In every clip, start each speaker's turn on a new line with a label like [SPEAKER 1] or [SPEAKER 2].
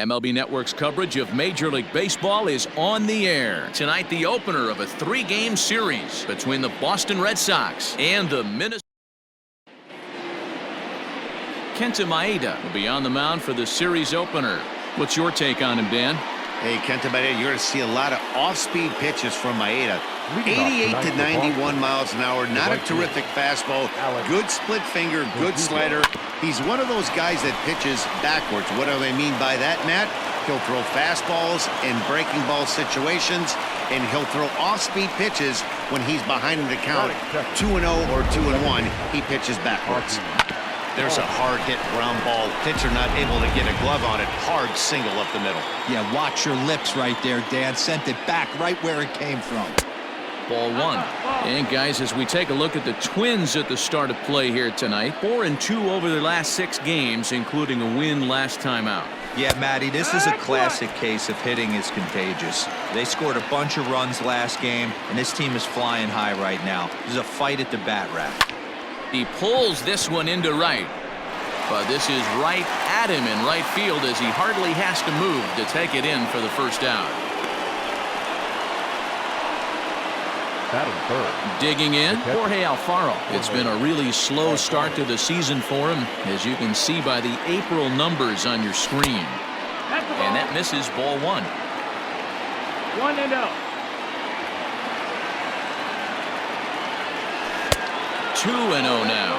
[SPEAKER 1] MLB Network's coverage of Major League Baseball is on the air. Tonight, the opener of a 3-game series between the Boston Red Sox and the Minnesota. Kenta Maeda will be on the mound for the series opener. What's your take on him, Dan?
[SPEAKER 2] Hey, Kenta Maeda, you're going to see a lot of off-speed pitches from Maeda. 88 to 91 miles an hour, not a terrific fastball, good split finger, good slider. He's one of those guys that pitches backwards. What do I mean by that, Matt? He'll throw fastballs in breaking ball situations, and he'll throw off-speed pitches when he's behind in the count. 2-0 or 2-1, he pitches backwards. There's a hard hit ground ball. Pitcher not able to get a glove on it. Hard single up the middle.
[SPEAKER 3] Yeah, watch your lips right there, Dan. Sent it back right where it came from.
[SPEAKER 1] Ball one. And guys, as we take a look at the Twins at the start of play here tonight, 4-2 over their last 6 games, including a win last time out.
[SPEAKER 3] Yeah, Matty, this is a classic case of hitting is contagious. They scored a bunch of runs last game, and this team is flying high right now. There's a fight at the bat rack.
[SPEAKER 1] He pulls this one into right, but this is right at him in right field as he hardly has to move to take it in for the first out. Digging in, Jorge Alfaro. It's been a really slow start to the season for him, as you can see by the April numbers on your screen. And that misses ball one.
[SPEAKER 4] 1-0.
[SPEAKER 1] 2-0 now.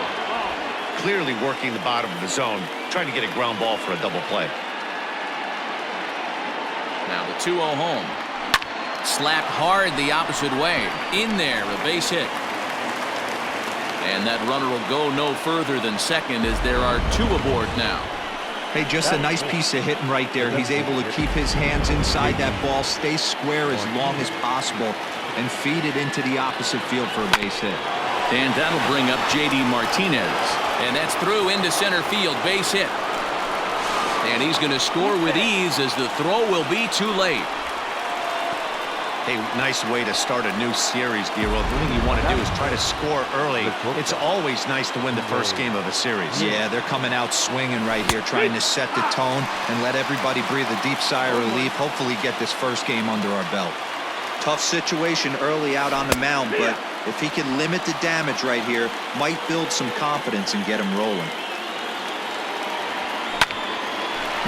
[SPEAKER 2] Clearly working the bottom of the zone, trying to get a ground ball for a double play.
[SPEAKER 1] Now the 2-0 home. Slapped hard the opposite way. In there, a base hit. And that runner will go no further than second as there are 2 aboard now.
[SPEAKER 3] Hey, just a nice piece of hitting right there. He's able to keep his hands inside that ball, stay square as long as possible, and feed it into the opposite field for a base hit.
[SPEAKER 1] And that'll bring up J.D. Martinez. And that's through into center field, base hit. And he's going to score with ease as the throw will be too late.
[SPEAKER 2] Hey, nice way to start a new series, Giro. The thing you want to do is try to score early. It's always nice to win the first game of a series.
[SPEAKER 3] Yeah, they're coming out swinging right here, trying to set the tone and let everybody breathe a deep sigh of relief. Hopefully get this first game under our belt. Tough situation early out on the mound, but if he can limit the damage right here, might build some confidence and get him rolling.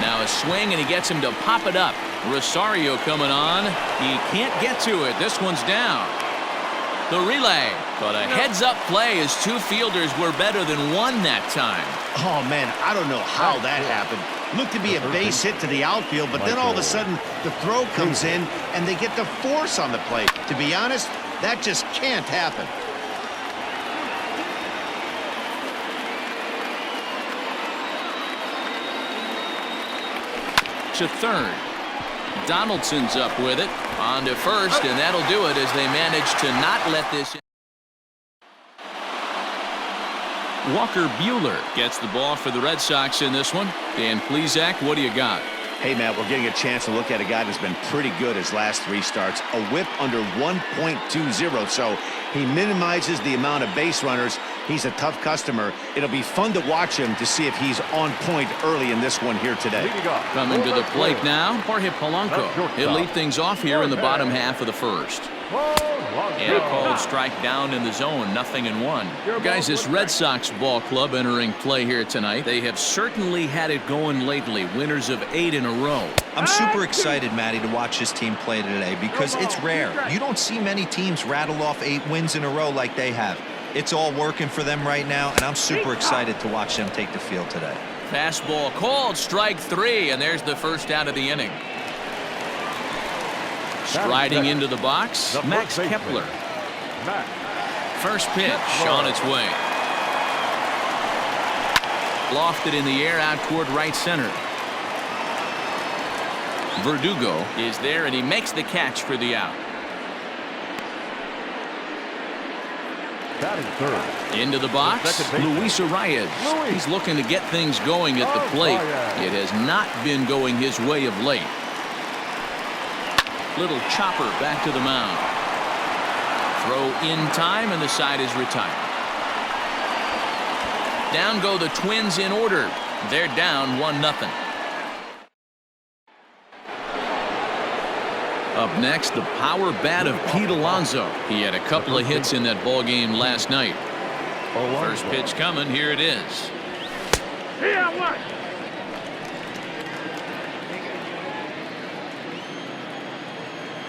[SPEAKER 1] Now a swing, and he gets him to pop it up. Rosario coming on. He can't get to it. This one's down. The relay. But a heads-up play as 2 fielders were better than 1 that time.
[SPEAKER 2] Oh, man, I don't know how that happened. Looked to be a base hit to the outfield, but then all of a sudden the throw comes in and they get the force on the plate. To be honest, that just can't happen.
[SPEAKER 1] To third. Donaldson's up with it. On to first, and that'll do it as they manage to not let this. Walker Buehler gets the ball for the Red Sox in this one. Dan Plesac, what do you got?
[SPEAKER 2] Hey, Matt, we're getting a chance to look at a guy that's been pretty good his last 3 starts. A whip under 1.20, so he minimizes the amount of base runners. He's a tough customer. It'll be fun to watch him to see if he's on point early in this one here today.
[SPEAKER 1] Coming to the plate now, Jorge Polanco. He'll lead things off here in the bottom half of the first. And a called strike down in the zone, 0-1. Guys, this Red Sox ball club entering play here tonight. They have certainly had it going lately, winners of 8 in a row.
[SPEAKER 3] I'm super excited, Matty, to watch this team play today because it's rare. You don't see many teams rattle off 8 wins in a row like they have. It's all working for them right now, and I'm super excited to watch them take the field today.
[SPEAKER 1] Fastball called, strike 3, and there's the first out of the inning. Striding into the box, Max Kepler. First pitch on its way. Lofted in the air out toward right center. Verdugo is there, and he makes the catch for the out. Into the box, Luis Arias. He's looking to get things going at the plate. It has not been going his way of late. Little chopper back to the mound. Throw in time, and the side is retired. Down go the Twins in order. They're down 1-0. Up next, the power bat of Pete Alonso. He had a couple of hits in that ball game last night. First pitch coming. Here it is.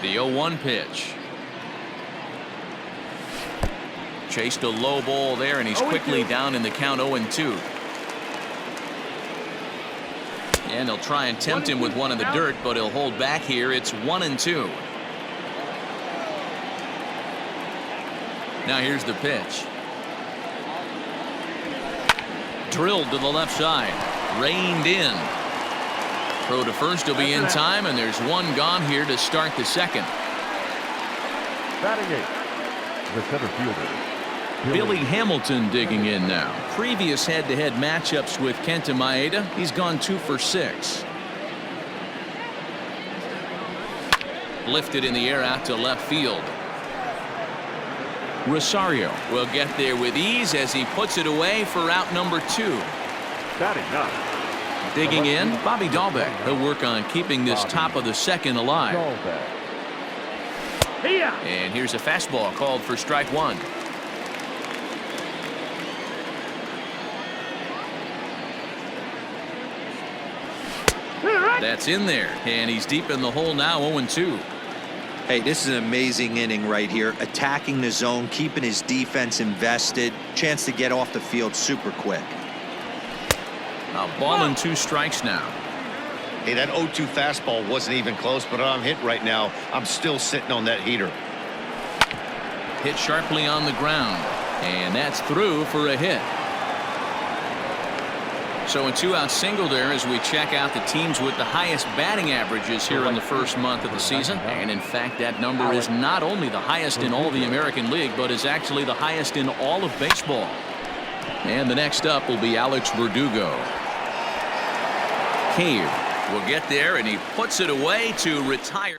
[SPEAKER 1] The 0-1 pitch. Chased a low ball there, and he's quickly down in the count 0-2. And they'll try and tempt him with one in the dirt, but he'll hold back here. It's 1-2. Now here's the pitch. Drilled to the left side. Reined in. Throw to first will be in time, and there's one gone here to start the second.
[SPEAKER 4] Batting eighth, the center fielder,
[SPEAKER 1] Billy Hamilton digging in now. Previous head-to-head matchups with Kenta Maeda, he's gone 2 for 6. Lifted in the air out to left field. Rosario will get there with ease as he puts it away for out number 2.
[SPEAKER 4] batting ninth.
[SPEAKER 1] Digging in, Bobby Dahlbeck. He'll work on keeping this top of the second alive. And here's a fastball called for strike 1. That's in there, and he's deep in the hole now. 0-2.
[SPEAKER 3] Hey, this is an amazing inning right here. Attacking the zone, keeping his defense invested. Chance to get off the field super quick.
[SPEAKER 1] A ball and 2 strikes now.
[SPEAKER 2] Hey, that 0-2 fastball wasn't even close, but I'm hit right now. I'm still sitting on that heater.
[SPEAKER 1] Hit sharply on the ground, and that's through for a hit. So a 2-out single there as we check out the teams with the highest batting averages here in the first month of the season. And in fact, that number is not only the highest in all the American League, but is actually the highest in all of baseball. And the next up will be Alex Verdugo. Cave will get there, and he puts it away to retire.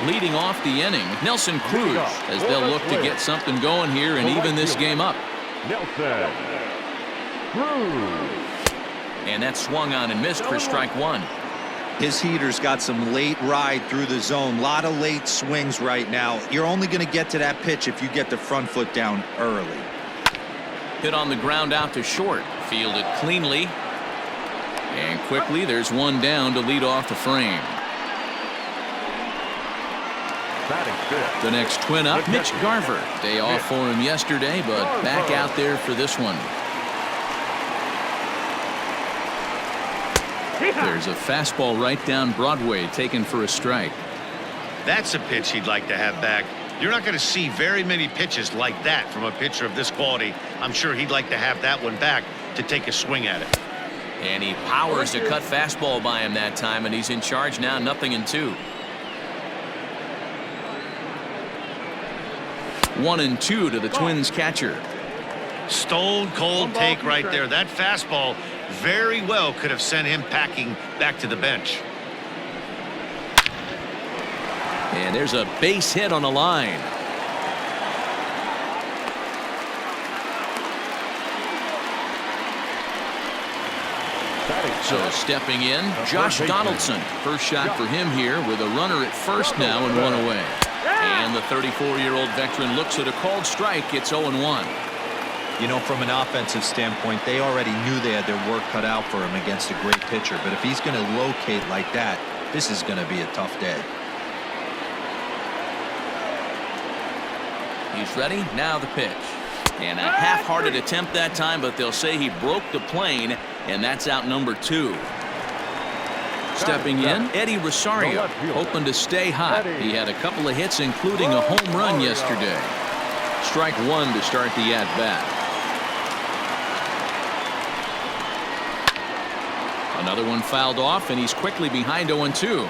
[SPEAKER 1] Leading off the inning, Nelson Cruz, as they'll look to get something going here and even this game up.
[SPEAKER 4] Nelson Cruz.
[SPEAKER 1] And that swung on and missed for strike 1.
[SPEAKER 3] His heater's got some late ride through the zone. A lot of late swings right now. You're only going to get to that pitch if you get the front foot down early.
[SPEAKER 1] Hit on the ground out to short. Fielded cleanly. And quickly there's one down to lead off the frame. The next twin up, Mitch Garver. Day off for him yesterday, but back out there for this one. There's a fastball right down Broadway taken for a strike.
[SPEAKER 2] That's a pitch he'd like to have back. You're not going to see very many pitches like that from a pitcher of this quality. I'm sure he'd like to have that one back to take a swing at it.
[SPEAKER 1] And he powers a cut fastball by him that time, and he's in charge now, 0-2. 1-2 to the Twins catcher.
[SPEAKER 2] Stone cold take right there. That fastball very well could have sent him packing back to the bench.
[SPEAKER 1] And there's a base hit on the line. So stepping in, Josh Donaldson. First shot for him here with a runner at first now and 1 away. And the 34-year-old veteran looks at a called strike. It's 0-1.
[SPEAKER 3] You know, from an offensive standpoint, they already knew they had their work cut out for him against a great pitcher. But if he's going to locate like that, this is going to be a tough day.
[SPEAKER 1] He's ready. Now the pitch. And a half-hearted attempt that time, but they'll say he broke the plane, and that's out number 2. Stepping in, Eddie Rosario, hoping to stay hot. He had a couple of hits, including a home run yesterday. Strike 1 to start the at-bat. Another one fouled off, and he's quickly behind 0-2.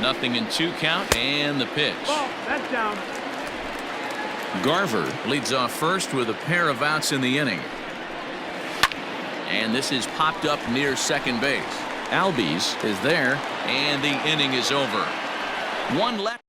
[SPEAKER 1] Nothing in 2 count, and the pitch.
[SPEAKER 4] That's down.
[SPEAKER 1] Garver leads off first with a pair of outs in the inning. And this is popped up near second base. Albies is there, and the inning is over. One left.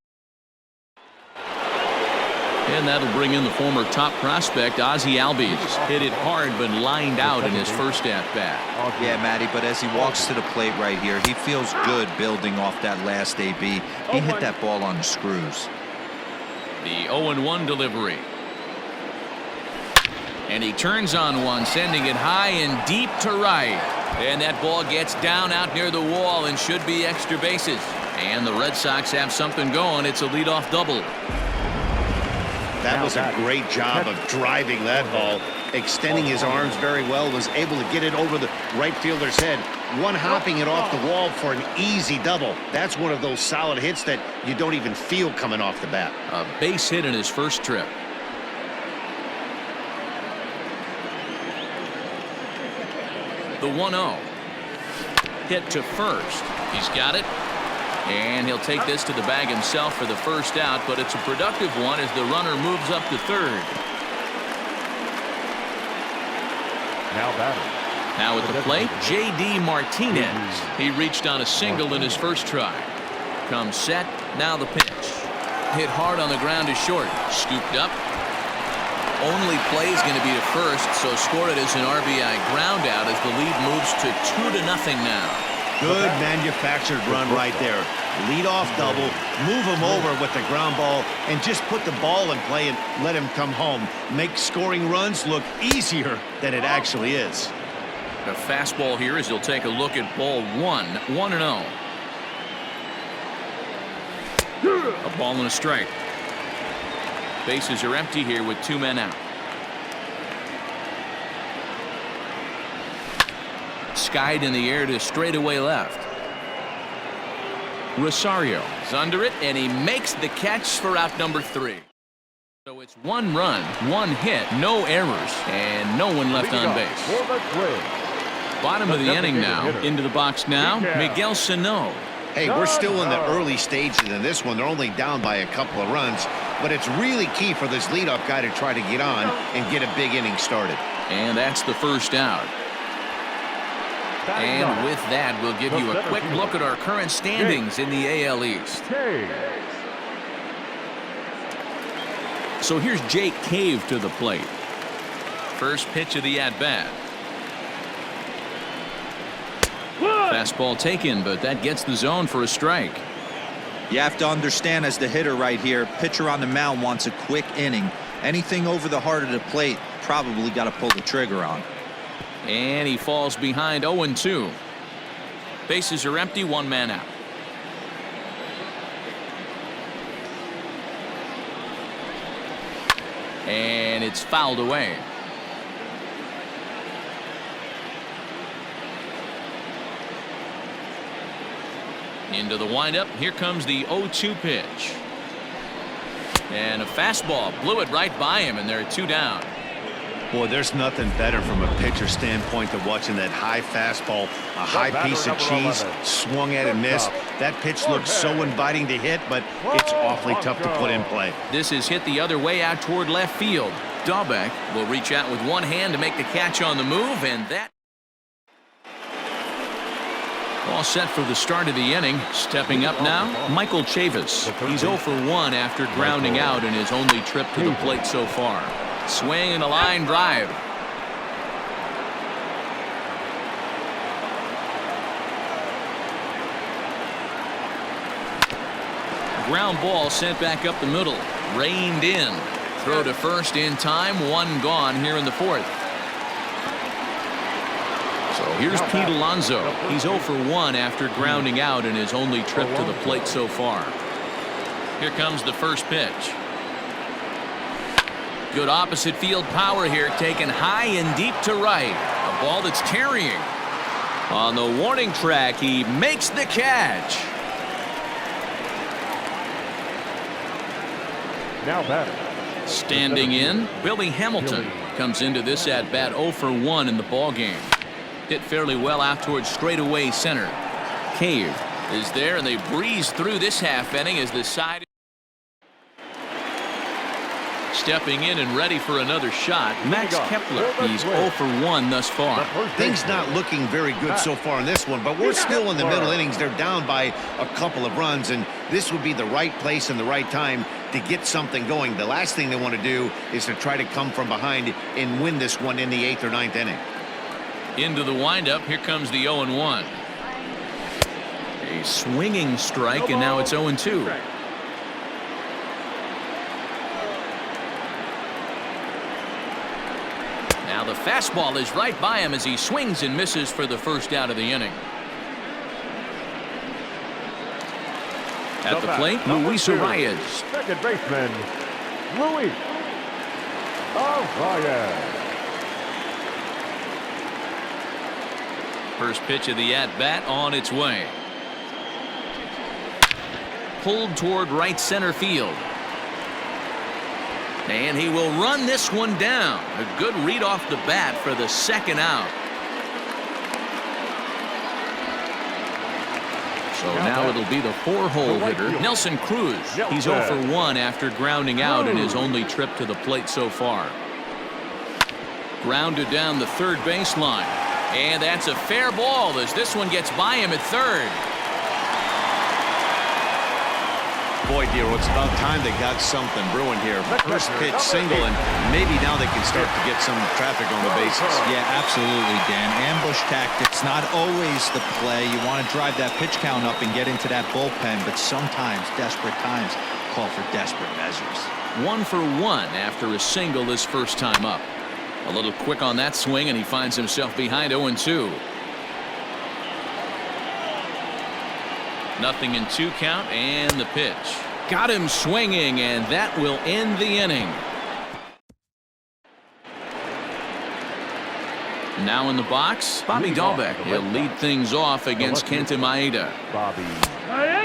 [SPEAKER 1] And that'll bring in the former top prospect, Ozzie Albies. Hit it hard, but lined out in his first at-bat.
[SPEAKER 3] Yeah, Matty, but as he walks to the plate right here, he feels good building off that last AB. He hit that ball on the screws.
[SPEAKER 1] The 0-1 delivery. And he turns on one, sending it high and deep to right. And that ball gets down out near the wall and should be extra bases. And the Red Sox have something going. It's a leadoff double.
[SPEAKER 2] That was a great job of driving that ball, extending his arms very well, was able to get it over the right fielder's head, one hopping it off the wall for an easy double. That's one of those solid hits that you don't even feel coming off the bat.
[SPEAKER 1] A base hit in his first trip. The 1-0. Hit to first. He's got it. And he'll take this to the bag himself for the first out, but it's a productive one as the runner moves up to third. Now at the plate, J.D. Martinez. He reached on a single in his first try. Comes set. Now the pitch. Hit hard on the ground to short. Scooped up. Only play is going to be to first, so scored it as an RBI ground out as the lead moves to 2-0 now.
[SPEAKER 2] Good manufactured run right there. Lead off double, move him over with the ground ball, and just put the ball in play and let him come home. Make scoring runs look easier than it actually is.
[SPEAKER 1] A fastball here as he'll take a look at ball 1-0. A ball and a strike. Bases are empty here with 2 men out. Skied in the air to straightaway left. Rosario is under it, and he makes the catch for out number 3. So it's 1 run, 1 hit, no errors, and no one left on base. Bottom of the inning now. Into the box now, Miguel Sano.
[SPEAKER 2] Hey, we're still in the early stages in this one. They're only down by a couple of runs, but it's really key for this leadoff guy to try to get on and get a big inning started.
[SPEAKER 1] And that's the first out. And with that, we'll give you a quick look at our current standings in the AL East. So here's Jake Cave to the plate. First pitch of the at-bat. Fastball taken, but that gets the zone for a strike.
[SPEAKER 3] You have to understand, as the hitter right here, pitcher on the mound wants a quick inning. Anything over the heart of the plate, probably got to pull the trigger on.
[SPEAKER 1] And he falls behind 0-2. Bases are empty, 1 man out. And it's fouled away. Into the windup. Here comes the 0-2 pitch. And a fastball blew it right by him, and there are 2 down.
[SPEAKER 2] Boy, there's nothing better from a pitcher standpoint than watching that high fastball, a high piece of cheese, swung at and missed. That pitch looks so inviting to hit, but it's awfully tough to put in play.
[SPEAKER 1] This is hit the other way out toward left field. Dahlbeck will reach out with 1 hand to make the catch on the move, and that all set for the start of the inning. Stepping up now, Michael Chavis. He's 0 for 1 after grounding out in his only trip to the plate so far. Swing and a line drive. Ground ball sent back up the middle. Reined in. Throw to first in time. 1 gone here in the 4th. So here's Pete Alonso. He's 0 for 1 after grounding out in his only trip to the plate so far. Here comes the first pitch. Good opposite field power here, taken high and deep to right. A ball that's carrying. On the warning track, he makes the catch.
[SPEAKER 4] Now batting.
[SPEAKER 1] Standing in, Billy Hamilton comes into this at bat 0 for 1 in the ball game. Hit fairly well out towards straightaway center. Cave is there, and they breeze through this half inning as the side. Stepping in and ready for another shot, Max Kepler. He's 0 for 1 thus far.
[SPEAKER 2] Things not looking very good so far in this one, but we're still in the middle innings. They're down by a couple of runs, and this would be the right place and the right time to get something going. The last thing they want to do is to try to come from behind and win this one in the 8th or 9th inning.
[SPEAKER 1] Into the windup. Here comes the 0-1. A swinging strike, and now it's 0-2. Now the fastball is right by him as he swings and misses for the first out of the inning. At the plate, Luis Arias.
[SPEAKER 4] Second baseman, Luis Arias.
[SPEAKER 1] First pitch of the at-bat on its way. Pulled toward right center field. And he will run this one down. A good read off the bat for the second out. So now it'll be the 4-hole hitter, Nelson Cruz. He's 0 for 1 after grounding out in his only trip to the plate so far. Grounded down the third baseline. And that's a fair ball as this one gets by him at third.
[SPEAKER 2] Boy, Dero, it's about time they got something brewing here. First pitch single, and maybe now they can start to get some traffic on the bases.
[SPEAKER 3] Yeah, absolutely, Dan. Ambush tactics, not always the play. You want to drive that pitch count up and get into that bullpen, but sometimes desperate times call for desperate measures.
[SPEAKER 1] 1 for 1 after a single his first time up. A little quick on that swing, and he finds himself behind 0-2. Nothing in 2 count, and the pitch. Got him swinging, and that will end the inning. Now in the box, Bobby Dahlbeck. He'll lead things off against Kenta Maeda.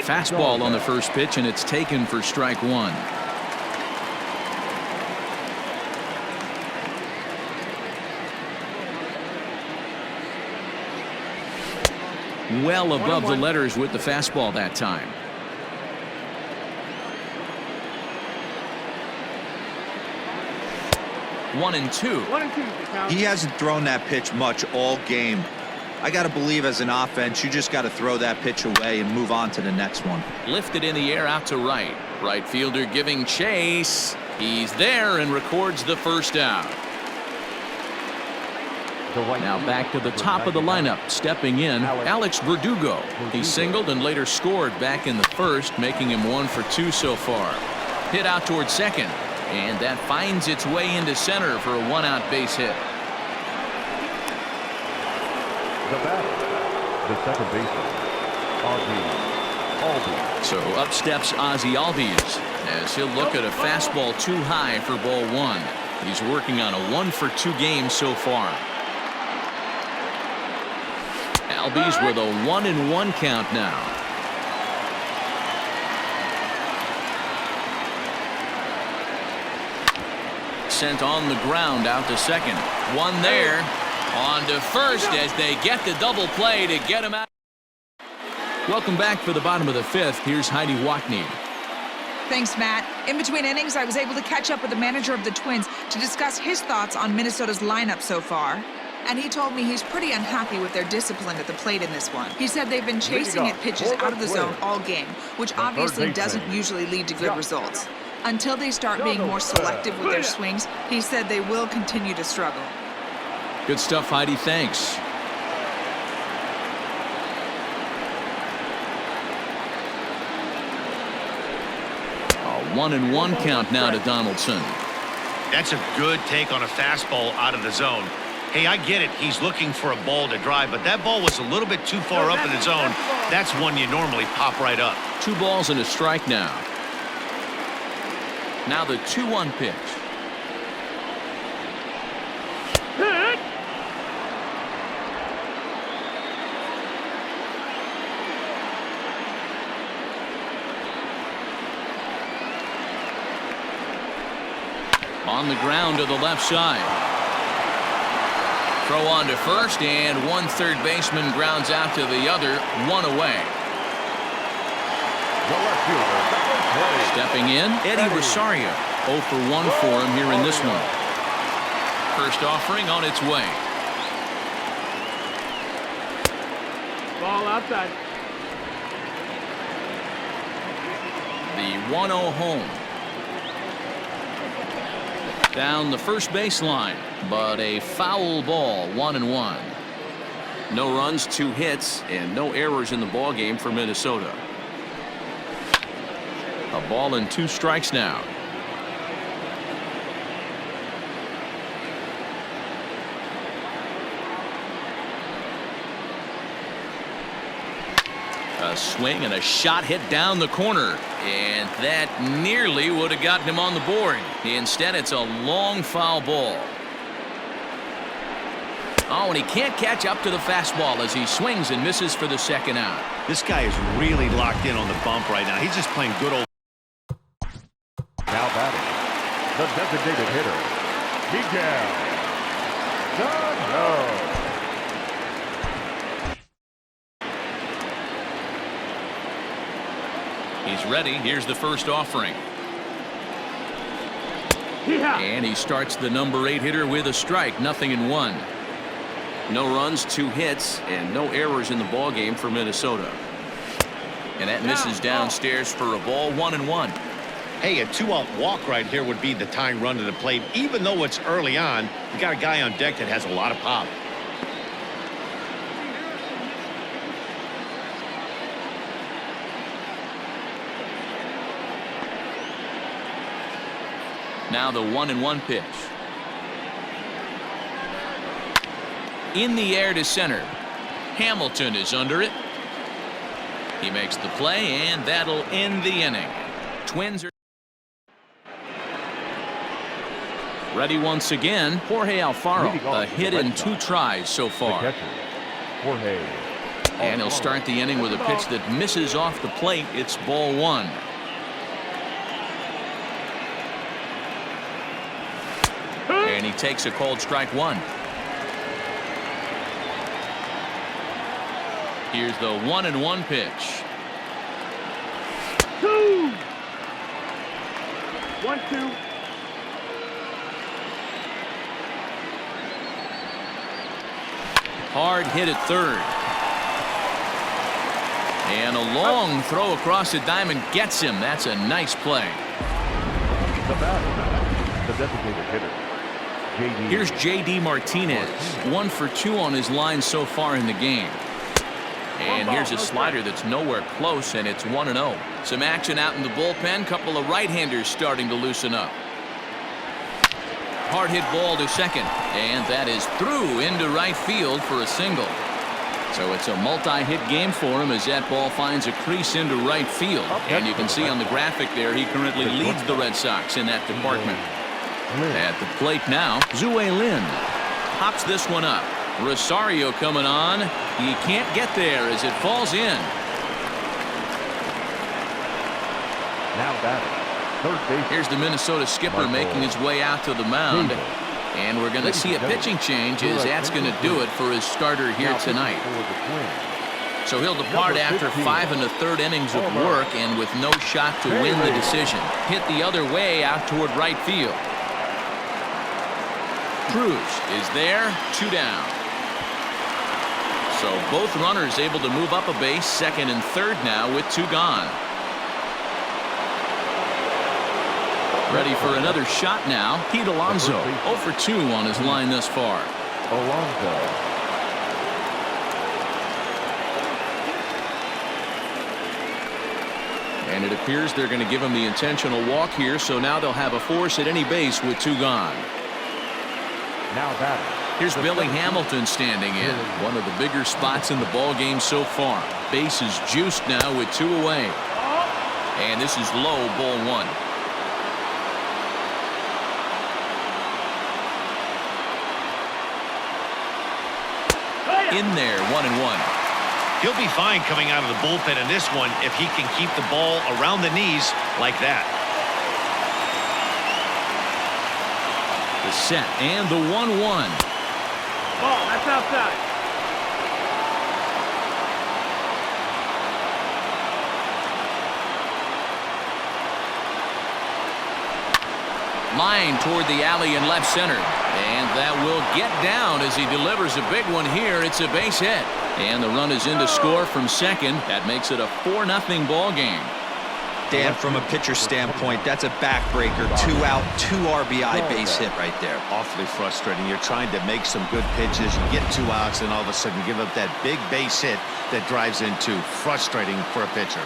[SPEAKER 1] Fastball on the first pitch, and it's taken for strike 1. Well above the letters with the fastball that time. One and two.
[SPEAKER 3] He hasn't thrown that pitch much all game. I got to believe as an offense, you just got to throw that pitch away and move on to the next one.
[SPEAKER 1] Lifted in the air out to right. Right fielder giving chase. He's there and records the first out. Now back to the top of the lineup. Stepping in, Alex Verdugo. He singled and later scored back in the first, making him 1 for 2 so far. Hit out toward second, and that finds its way into center for a 1-out base hit.
[SPEAKER 4] The batter, the second baseman, Albies.
[SPEAKER 1] So up steps Ozzie Albies as he'll look at a fastball too high for ball 1. He's working on a 1 for 2 game so far. Albies with a 1-1 count now. Sent on the ground out to second. One there. On to first as they get the double play to get him out. Welcome back for the bottom of the 5th. Here's Heidi Wackney.
[SPEAKER 5] Thanks, Matt. In between innings, I was able to catch up with the manager of the Twins to discuss his thoughts on Minnesota's lineup so far. And he told me he's pretty unhappy with their discipline at the plate in this one. He said they've been chasing at pitches out of the zone all game, which obviously doesn't usually lead to good results. Until they start being more selective with their swings, he said they will continue to struggle.
[SPEAKER 1] Good stuff, Heidi. Thanks. A 1-1 count now to Donaldson.
[SPEAKER 2] That's a good take on a fastball out of the zone. Hey, I get it. He's looking for a ball to drive, but that ball was a little bit too far up in the zone. That's one you normally pop right up.
[SPEAKER 1] 2 balls and a strike now. Now the 2-1 pitch. On the ground to the left side. Throw on to first, and one third baseman grounds out to the other, 1 away. Stepping in, Eddie Rosario. 0 for 1 for him here in this one. First offering on its way.
[SPEAKER 4] Ball outside.
[SPEAKER 1] The 1-0 home. Down the first baseline, but a foul ball, 1-1. No runs, 2 hits, and no errors in the ball game for Minnesota. A ball and 2 strikes now. A swing and a shot hit down the corner, and that nearly would have gotten him on the board. Instead, it's a long foul ball. Oh, and he can't catch up to the fastball as he swings and misses for the second out.
[SPEAKER 2] This guy is really locked in on the bump right now. He's just playing good old.
[SPEAKER 4] Now batting, the designated hitter, Miguel Sano.
[SPEAKER 1] He's ready. Here's the first offering. And he starts the number 8 hitter with a strike. 0-1. No runs, 2 hits, and no errors in the ball game for Minnesota. And that misses downstairs for a ball. 1-1.
[SPEAKER 2] Hey, a 2-out walk right here would be the tying run to the plate. Even though it's early on, you got a guy on deck that has a lot of pop.
[SPEAKER 1] Now the 1-1 pitch. In the air to center. Hamilton is under it. He makes the play, and that'll end the inning. Twins are ready once again. Jorge Alfaro, a hit in 2 tries so far.
[SPEAKER 4] Jorge.
[SPEAKER 1] And he'll start the inning with a pitch that misses off the plate. It's ball 1. And he takes a called strike 1. Here's the 1-1 pitch.
[SPEAKER 4] 2. 1-2.
[SPEAKER 1] Hard hit at third. And a long throw across the diamond gets him. That's a nice play.
[SPEAKER 4] The batter, the designated hitter.
[SPEAKER 1] Here's J.D. Martinez. 1 for 2 on his line so far in the game. And here's a slider that's nowhere close, and it's 1-0. Some action out in the bullpen. Couple of right-handers starting to loosen up. Hard hit ball to second, and that is through into right field for a single. So it's a multi-hit game for him as that ball finds a crease into right field. And you can see on the graphic there he currently leads the Red Sox in that department. At the plate now, Zue Lin pops this one up. Rosario coming on. He can't get there as it falls in.
[SPEAKER 4] Now batting, third base.
[SPEAKER 1] Here's the Minnesota skipper making his way out to the mound. And we're going to see a pitching change as that's going to do it for his starter here tonight. So he'll depart after 5 1/3 innings of work and with no shot to win the decision. Hit the other way out toward right field. Cruz is there, 2 down. So both runners able to move up a base, second and third now with 2 gone. Ready for another shot now. Pete Alonso, 0 for 2 on his line thus far.
[SPEAKER 4] Alonso.
[SPEAKER 1] And it appears they're going to give him the intentional walk here, so now they'll have a force at any base with 2 gone.
[SPEAKER 4] Now batting.
[SPEAKER 1] Here's Billy Hamilton standing in. One of the bigger spots in the ball game so far. Base is juiced now with 2 away. And this is low, ball 1. In there, 1-1.
[SPEAKER 2] He'll be fine coming out of the bullpen in this one if he can keep the ball around the knees like that.
[SPEAKER 1] The set and the 1-1.
[SPEAKER 6] Ball, that's outside.
[SPEAKER 1] Line toward the alley in left center. And that will get down as he delivers a big one here. It's a base hit. And the run is in to score from second. That makes it a 4-0 ball game.
[SPEAKER 3] Dan, from a pitcher standpoint, that's a backbreaker. 2 out, 2 RBI base hit right there.
[SPEAKER 2] Awfully frustrating. You're trying to make some good pitches. You get 2 outs, and all of a sudden give up that big base hit that drives in 2. Frustrating for a pitcher.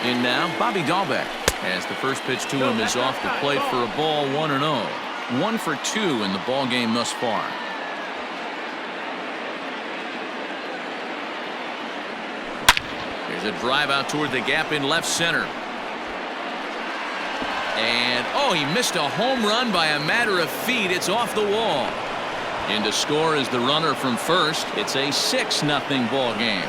[SPEAKER 1] In now, Bobby Dahlbeck, as the first pitch to him is off the plate for a ball, 1-0. 1 for 2 in the ball game thus far. There's a drive out toward the gap in left center. And, oh, he missed a home run by a matter of feet. It's off the wall. In to score is the runner from first. It's a 6-0 ball game.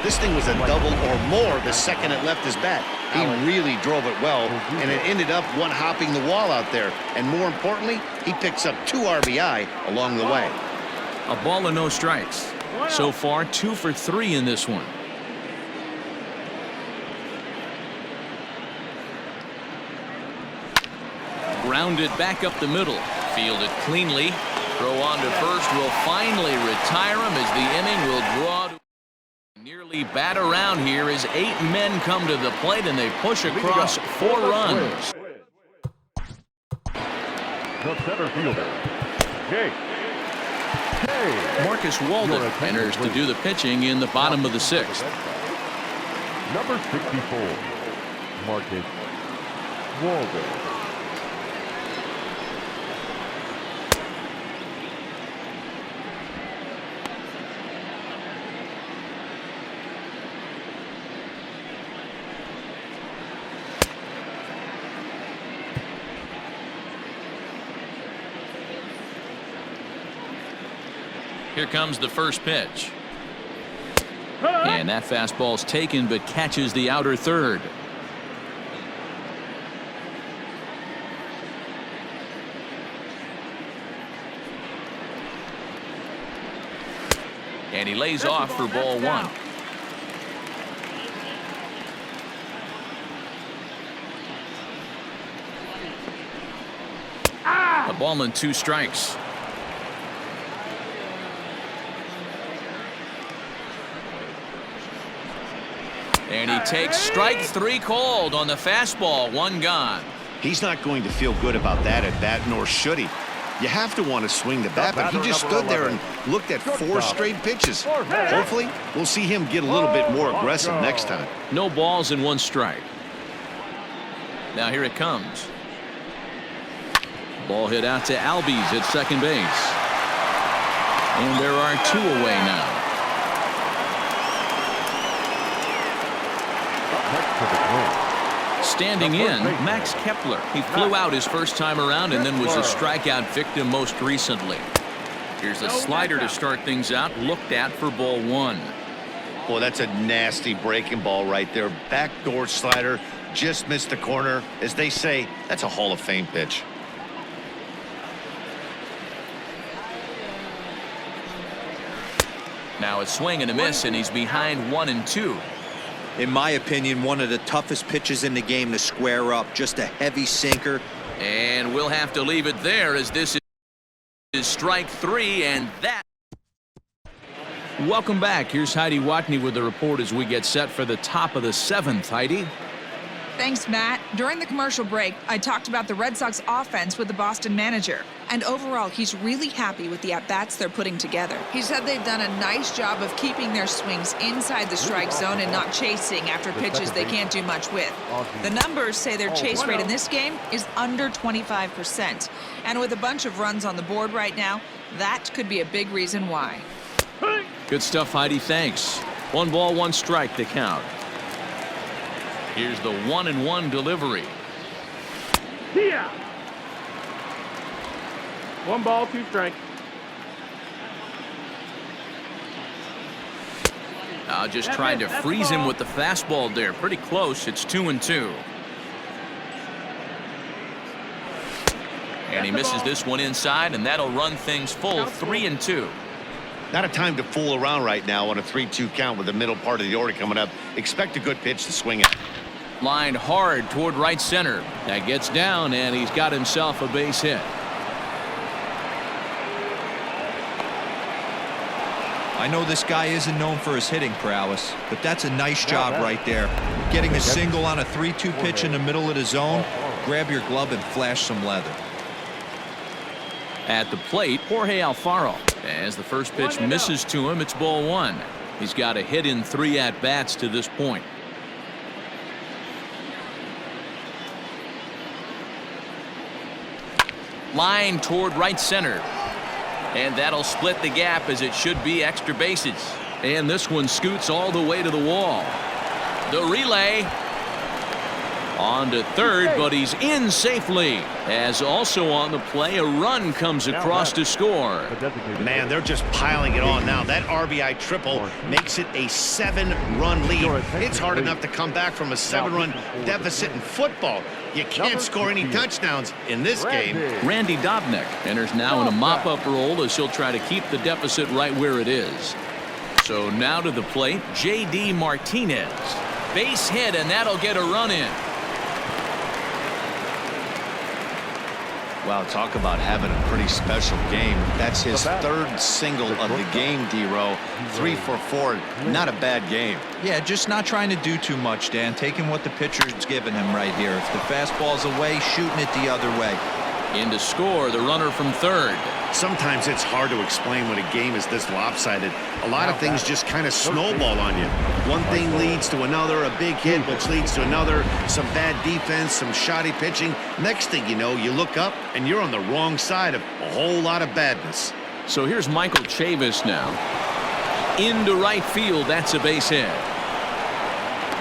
[SPEAKER 2] This thing was a double or more the second it left his bat. He really drove it well, and it ended up one-hopping the wall out there. And more importantly, he picks up 2 RBI along the way.
[SPEAKER 1] A ball and no strikes. So far, 2 for 3 in this one. Grounded back up the middle. Fielded cleanly. Throw on to first will finally retire him as the inning will draw to nearly bat around here as 8 men come to the plate and they push across 4 runs.
[SPEAKER 4] The center fielder, Jake.
[SPEAKER 1] Marcus Walden enters to do the pitching in the bottom of the 6th.
[SPEAKER 4] Number 64, Marcus Walden.
[SPEAKER 1] Here comes the first pitch. And that fastball's taken but catches the outer third. And he lays off for ball 1. A ball and 2 strikes. And he takes strike 3 called on the fastball. 1 gone.
[SPEAKER 2] He's not going to feel good about that at bat, nor should he. You have to want to swing the bat, but he just stood there and looked at 4 straight pitches. Hopefully, we'll see him get a little bit more aggressive next time.
[SPEAKER 1] No balls and 1 strike. Now here it comes. Ball hit out to Albies at second base. And there are 2 away now. Standing in, Max Kepler. He flew out his first time around and then was a strikeout victim most recently. Here's a slider to start things out, looked at for ball 1.
[SPEAKER 2] Boy, that's a nasty breaking ball right there. Backdoor slider, just missed the corner. As they say, that's a Hall of Fame pitch.
[SPEAKER 1] Now a swing and a miss, and he's behind 1-2.
[SPEAKER 3] In my opinion, one of the toughest pitches in the game to square up. Just a heavy sinker.
[SPEAKER 1] And we'll have to leave it there as this is strike 3, and that. Welcome back. Here's Heidi Watney with the report as we get set for the top of the 7th. Heidi.
[SPEAKER 5] Thanks, Matt. During the commercial break, I talked about the Red Sox offense with the Boston manager. And overall, he's really happy with the at-bats they're putting together. He said they've done a nice job of keeping their swings inside the strike zone and not chasing after pitches they can't do much with. The numbers say their chase rate in this game is under 25%. And with a bunch of runs on the board right now, that could be a big reason why.
[SPEAKER 1] Good stuff, Heidi. Thanks. 1 ball, 1 strike to count. Here's the 1-1 delivery.
[SPEAKER 6] Yeah. 1 ball, 2 strikes.
[SPEAKER 1] Just trying to freeze him with the fastball there. Pretty close. It's 2-2. And he misses this one inside, and that'll run things full 3-2.
[SPEAKER 2] Not a time to fool around right now on a 3-2 count with the middle part of the order coming up. Expect a good pitch to swing it.
[SPEAKER 1] Lined hard toward right center. That gets down, and he's got himself a base hit.
[SPEAKER 3] I know this guy isn't known for his hitting prowess, but that's a nice job right there. Getting a single on a 3-2 pitch in the middle of the zone, grab your glove and flash some leather.
[SPEAKER 1] At the plate, Jorge Alfaro. As the first pitch misses to him, it's ball 1. He's got a hit in 3 at-bats to this point. Line toward right center. And that'll split the gap, as it should be extra bases. And this one scoots all the way to the wall. The relay. On to third, but he's in safely. As also on the play, a run comes across to score.
[SPEAKER 2] Man, they're just piling it on now. That RBI triple makes it a 7-run lead. It's hard enough to come back from a 7-run deficit in football. You can't score any touchdowns in this game.
[SPEAKER 1] Randy Dobnak enters now in a mop-up role as he'll try to keep the deficit right where it is. So now to the plate, J.D. Martinez. Base hit, and that'll get a run in.
[SPEAKER 2] Wow, talk about having a pretty special game. That's his 3rd single of the game, D-Row. 3 for 4. Not a bad game.
[SPEAKER 3] Yeah, just not trying to do too much, Dan. Taking what the pitcher's giving him right here. If the fastball's away, shooting it the other way.
[SPEAKER 1] In to score, the runner from third.
[SPEAKER 2] Sometimes it's hard to explain when a game is this lopsided. A lot of things just kind of snowball on you. One thing leads to another, a big hit, which leads to another, some bad defense, some shoddy pitching. Next thing you know, you look up and you're on the wrong side of a whole lot of badness.
[SPEAKER 1] So here's Michael Chavis now. Into right field, that's a base hit.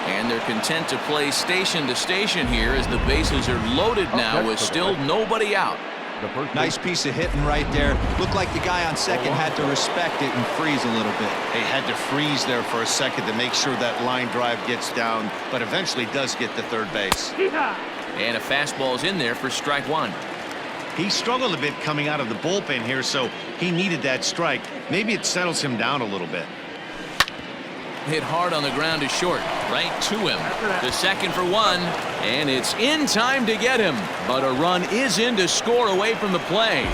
[SPEAKER 1] And they're content to play station to station here as the bases are loaded now with still nobody out.
[SPEAKER 3] Nice piece of hitting right there. Looked like the guy on second had to respect it and freeze a little bit.
[SPEAKER 2] They had to freeze there for a second to make sure that line drive gets down, but eventually does get to third base.
[SPEAKER 1] And a fastball's in there for strike 1.
[SPEAKER 2] He struggled a bit coming out of the bullpen here, so he needed that strike. Maybe it settles him down a little bit.
[SPEAKER 1] Hit hard on the ground to short, right to him. The second for 1, and it's in time to get him. But a run is in to score away from the play.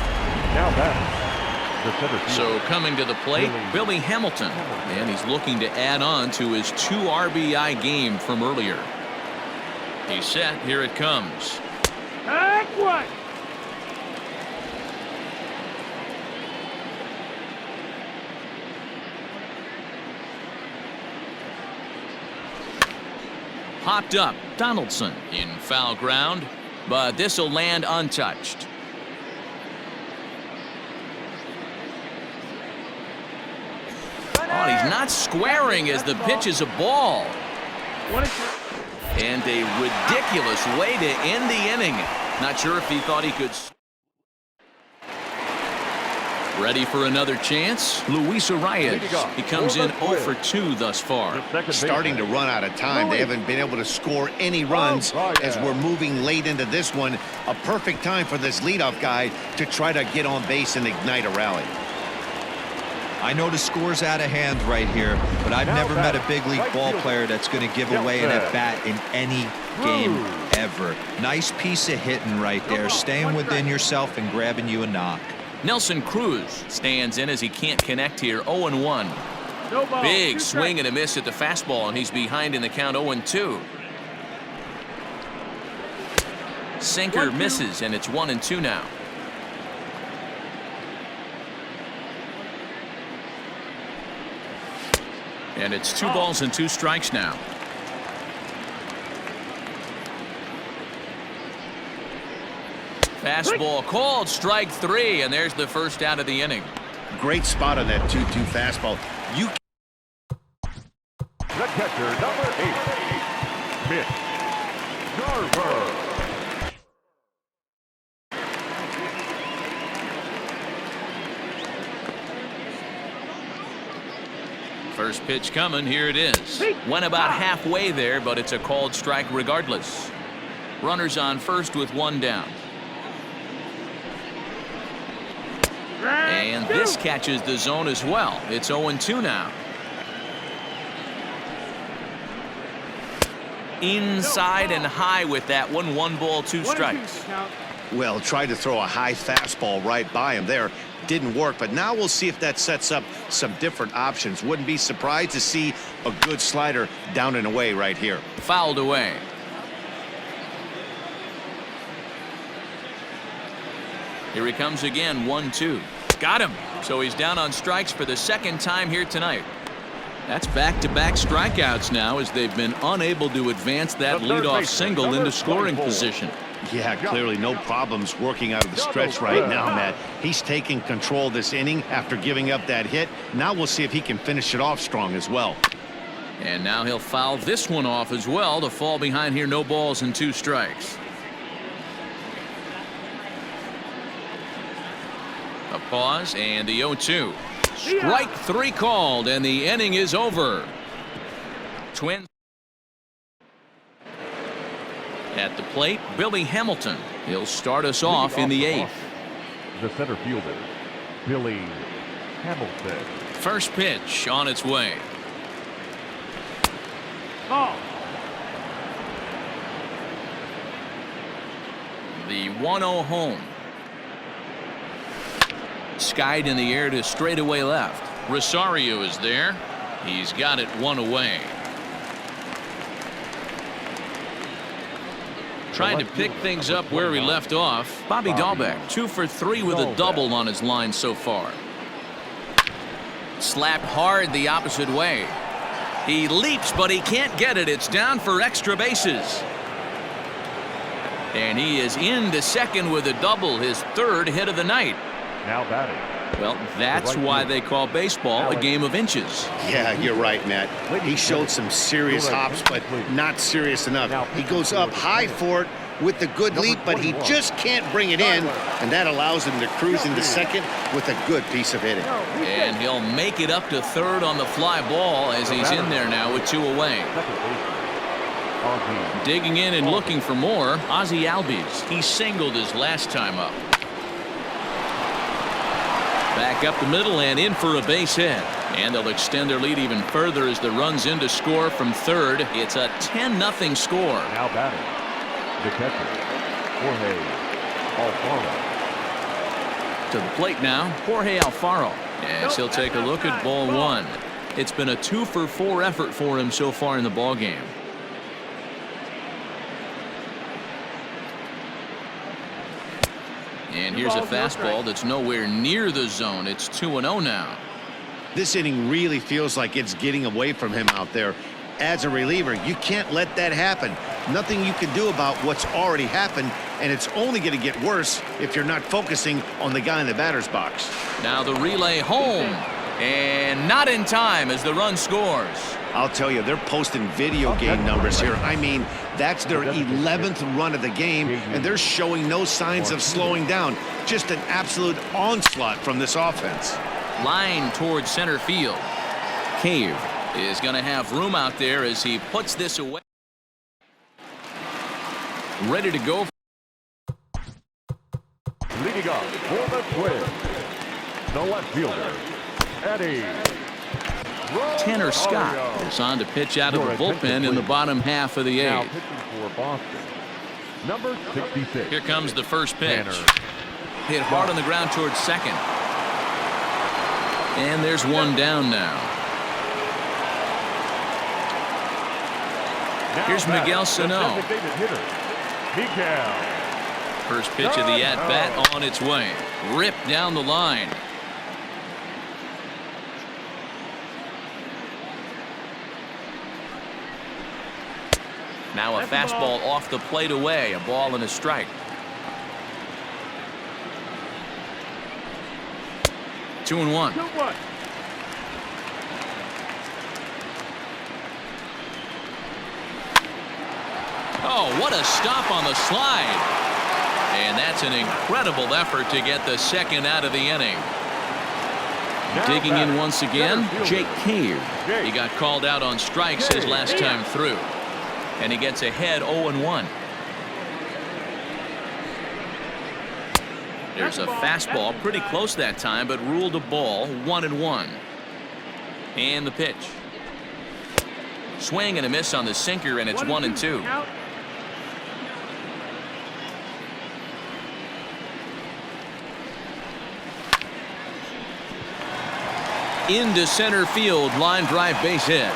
[SPEAKER 4] Now back, the center field.
[SPEAKER 1] So coming to the plate, Billy Hamilton. And he's looking to add on to his 2 RBI game from earlier. He's set, here it comes.
[SPEAKER 6] What?
[SPEAKER 1] Popped up, Donaldson in foul ground, but this will land untouched. Oh, he's not squaring as the pitch is a ball. And a ridiculous way to end the inning. Not sure if he thought he could. Ready for another chance? Luis Arias. He comes in 0 for 2 thus far.
[SPEAKER 2] Starting to run out of time. They haven't been able to score any runs as we're moving late into this one. A perfect time for this leadoff guy to try to get on base and ignite a rally.
[SPEAKER 3] I know the score's out of hand right here, but I've never met a big league ball player that's going to give away an at-bat in any game ever. Nice piece of hitting right there, staying within yourself and grabbing you a knock.
[SPEAKER 1] Nelson Cruz stands in as he can't connect here. 0-1. Big swing and a miss at the fastball, and he's behind in the count 0-2. Sinker misses, and it's 1-2 now. And it's 2 balls and 2 strikes now. Fastball called, strike 3, and there's the first out of the inning.
[SPEAKER 2] Great spot on that 2-2 fastball.
[SPEAKER 4] The catcher, number 8, Mitch Garver.
[SPEAKER 1] First pitch coming, here it is. Went about halfway there, but it's a called strike regardless. Runners on first with 1 down. And this catches the zone as well. It's 0-2 now. Inside and high with that one. 1 ball, 2 strikes.
[SPEAKER 2] Well, tried to throw a high fastball right by him there. Didn't work, but now we'll see if that sets up some different options. Wouldn't be surprised to see a good slider down and away right here.
[SPEAKER 1] Fouled away. Here he comes again, 1-2. Got him. So he's down on strikes for the second time here tonight. That's back-to-back strikeouts now as they've been unable to advance that leadoff single into scoring position.
[SPEAKER 2] Yeah, clearly no problems working out of the stretch right now, Matt. He's taking control of this inning after giving up that hit. Now we'll see if he can finish it off strong as well.
[SPEAKER 1] And now he'll foul this one off as well to fall behind here. No balls and 2 strikes. A pause and the 0-2. Strike 3 called and the inning is over. Twins at the plate, Billy Hamilton. He'll start us off in the 8th.
[SPEAKER 4] The center fielder, Billy Hamilton.
[SPEAKER 1] First pitch on its way.
[SPEAKER 6] Ball.
[SPEAKER 1] The 1-0 home. Skied in the air to straightaway left. Rosario is there. He's got it 1 away. Trying to pick things up where he left off. Bobby Dahlbeck, 2 for 3 with a double on his line so far. Slapped hard the opposite way. He leaps, but he can't get it. It's down for extra bases. And he is into second with a double, his 3rd hit of the night.
[SPEAKER 4] Now batting.
[SPEAKER 1] Well, that's why they call baseball a game of inches.
[SPEAKER 2] Yeah, you're right, Matt. He showed some serious hops, but not serious enough. He goes up high for it with the good leap, but he just can't bring it in, and that allows him to cruise into second with a good piece of hitting.
[SPEAKER 1] And he'll make it up to 3rd on the fly ball as he's in there now with 2 away. Digging in and looking for more, Ozzie Albies. He singled his last time up. Back up the middle and in for a base hit. And they'll extend their lead even further as the runs in to score from 3rd. It's a 10-0 score.
[SPEAKER 4] Now batting. The catcher, Jorge Alfaro.
[SPEAKER 1] To the plate now, Jorge Alfaro. As he'll take a look at ball 1. It's been a 2 for 4 effort for him so far in the ball game. And here's a fastball that's nowhere near the zone. It's 2-0 now.
[SPEAKER 2] This inning really feels like it's getting away from him out there. As a reliever, you can't let that happen. Nothing you can do about what's already happened, and it's only going to get worse if you're not focusing on the guy in the batter's box.
[SPEAKER 1] Now the relay home, and not in time as the run scores.
[SPEAKER 2] I'll tell you, they're posting video game numbers here. I mean, that's their 11th run of the game, and they're showing no signs of slowing down. Just an absolute onslaught from this offense.
[SPEAKER 1] Line towards center field. Cave is going to have room out there as he puts this away. Ready to go.
[SPEAKER 4] Leading off for the Twins, the left fielder, Eddie
[SPEAKER 1] Tanner Scott is on to pitch out of the bullpen in the bottom half of the 8th.
[SPEAKER 4] Now pitching for Boston, number 66.
[SPEAKER 1] Here comes the first pitch.
[SPEAKER 4] Tanner.
[SPEAKER 1] Hit hard on the ground towards second. And there's one down now. Here's Miguel Sano. First pitch of the at-bat on its way. Ripped down the line. Now a fastball off the plate away. A ball and a strike. 2-1. Oh, what a stop on the slide. And that's an incredible effort to get the second out of the inning. Digging in once again, Jake Cave. He got called out on strikes his last time through. And he gets ahead 0-1. There's a fastball pretty close that time, but ruled a ball. 1-1. And the pitch. Swing and a miss on the sinker, and it's 1-2. Into center field, line drive, base hit.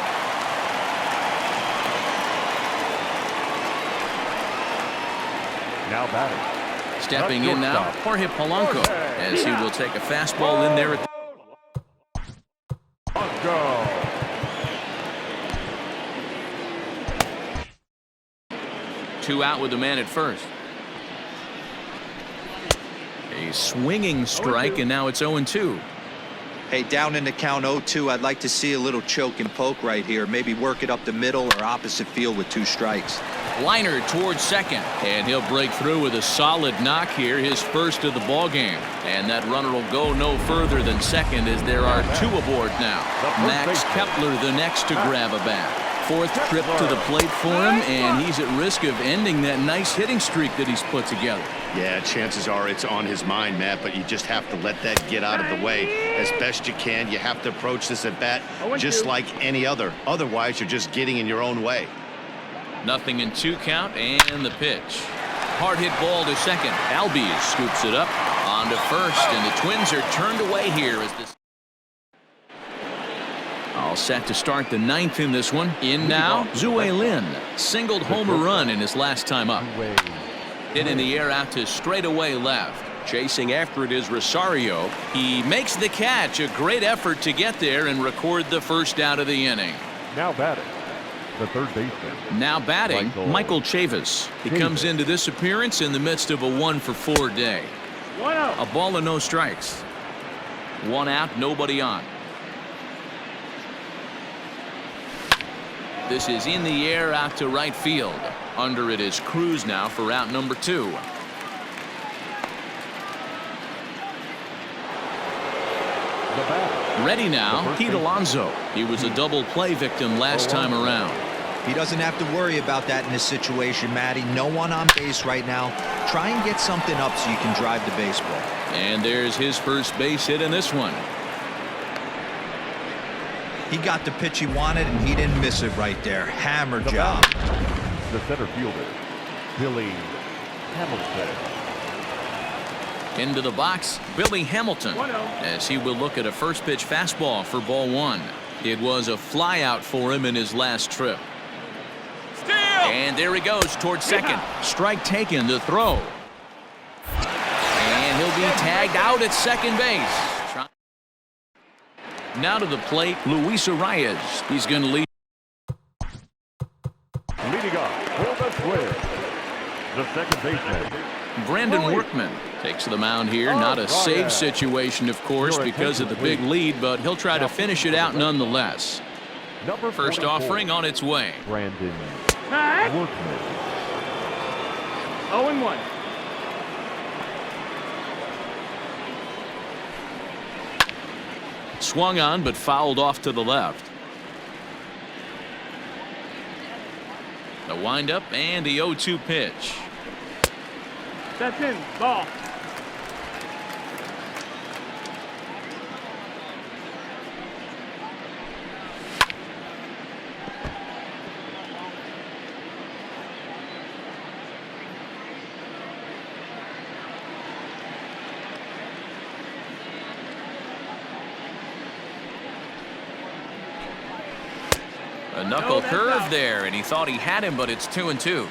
[SPEAKER 4] Now batting.
[SPEAKER 1] Stepping in now, Jorge Alonso, as he will take a fastball in there.
[SPEAKER 4] Go.
[SPEAKER 1] Two out with the man at first. A swinging strike, and now it's 0-2.
[SPEAKER 3] Hey, down in the count 0-2, I'd like to see a little choke and poke right here. Maybe work it up the middle or opposite field with 2 strikes.
[SPEAKER 1] Liner towards second, and he'll break through with a solid knock here, his first of the ball game. And that runner will go no further than second, as there are 2 aboard now. Max Kepler the next to grab a bat. 4th trip to the plate for him, and he's at risk of ending that nice hitting streak that he's put together.
[SPEAKER 2] Yeah, chances are it's on his mind, Matt, but you just have to let that get out of the way as best you can. You have to approach this at bat just like any other. Otherwise, you're just getting in your own way.
[SPEAKER 1] 0-2 count, and the pitch. Hard hit ball to second. Albies scoops it up on to first, and the Twins are turned away here as this. All set to start the 9th in this one. In now, Zue Lin singled home a run in his last time up. Hit in the air out to straightaway left. Chasing after it is Rosario. He makes the catch. A great effort to get there and record the first out of the inning.
[SPEAKER 4] Now batting. The third baseman.
[SPEAKER 1] Now batting, Michael Chavis. He comes into this appearance in the midst of a 1-for-4 day.
[SPEAKER 6] 1 out.
[SPEAKER 1] A ball and no strikes. 1 out, nobody on. This is in the air out to right field. Under it is Cruz now for out number 2. Ready now, Pete Alonso. He was a double play victim last time around.
[SPEAKER 3] He doesn't have to worry about that in this situation, Matty. No one on base right now. Try and get something up so you can drive the baseball.
[SPEAKER 1] And there's his first base hit in this one.
[SPEAKER 3] He got the pitch he wanted, and he didn't miss it right there. Hammer job.
[SPEAKER 4] The center fielder, Billy Hamilton.
[SPEAKER 1] Into the box, Billy Hamilton, as he will look at a first pitch fastball for ball 1. It was a fly out for him in his last trip. And there he goes towards second. Strike taken, the throw. And he'll be tagged out at second base. Now to the plate, Luis Arias. He's going to lead.
[SPEAKER 4] Leading off for the Twins, the second baseman,
[SPEAKER 1] Brandon Workman takes the mound here. Not a save situation, of course, because of the big lead, but he'll try to finish it out nonetheless. First offering on its way.
[SPEAKER 4] Brandon Workman.
[SPEAKER 6] 0-1.
[SPEAKER 1] Swung on, but fouled off to the left. The windup and the 0-2 pitch.
[SPEAKER 6] That's in. Ball.
[SPEAKER 1] A knuckle curve there, and he thought he had him, but it's 2-2.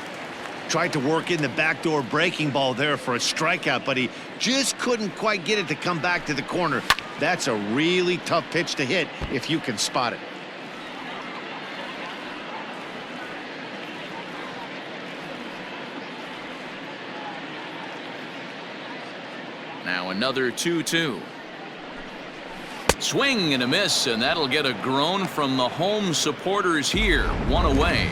[SPEAKER 2] Tried to work in the backdoor breaking ball there for a strikeout, but he just couldn't quite get it to come back to the corner. That's a really tough pitch to hit if you can spot it.
[SPEAKER 1] Now another 2-2. Swing and a miss, and that'll get a groan from the home supporters here. 1 away.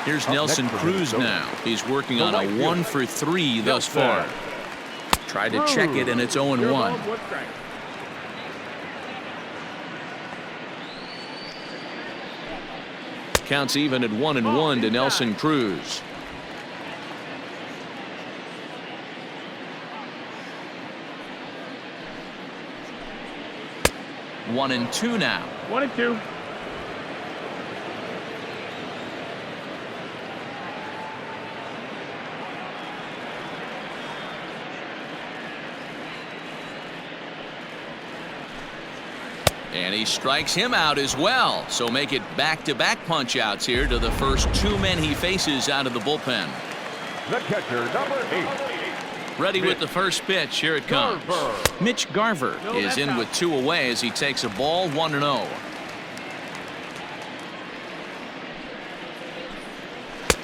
[SPEAKER 1] Here's Nelson Cruz now. He's working on a 1-for-3 thus far. Tried to check it, and it's 0-1. Counts even at 1-1 to Nelson Cruz. One and two now.
[SPEAKER 6] 1-2.
[SPEAKER 1] And he strikes him out as well. So make it back-to-back punch-outs here to the first two men he faces out of the bullpen.
[SPEAKER 4] The catcher, number 8.
[SPEAKER 1] Ready with the first pitch. Here it comes. Mitch Garver is in with 2 away as he takes a ball 1-0.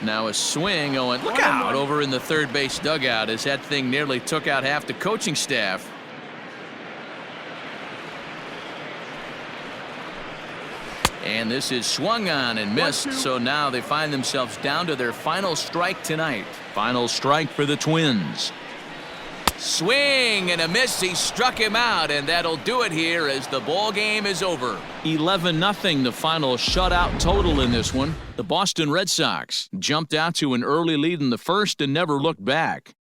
[SPEAKER 1] Now a swing. Oh, and look out over in the third base dugout as that thing nearly took out half the coaching staff. And this is swung on and missed. So now they find themselves down to their final strike tonight. Final strike for the Twins. Swing and a miss. He struck him out, and that'll do it here as the ball game is over. 11-0 the final shutout total in this one. The Boston Red Sox jumped out to an early lead in the first and never looked back.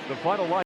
[SPEAKER 4] The final line.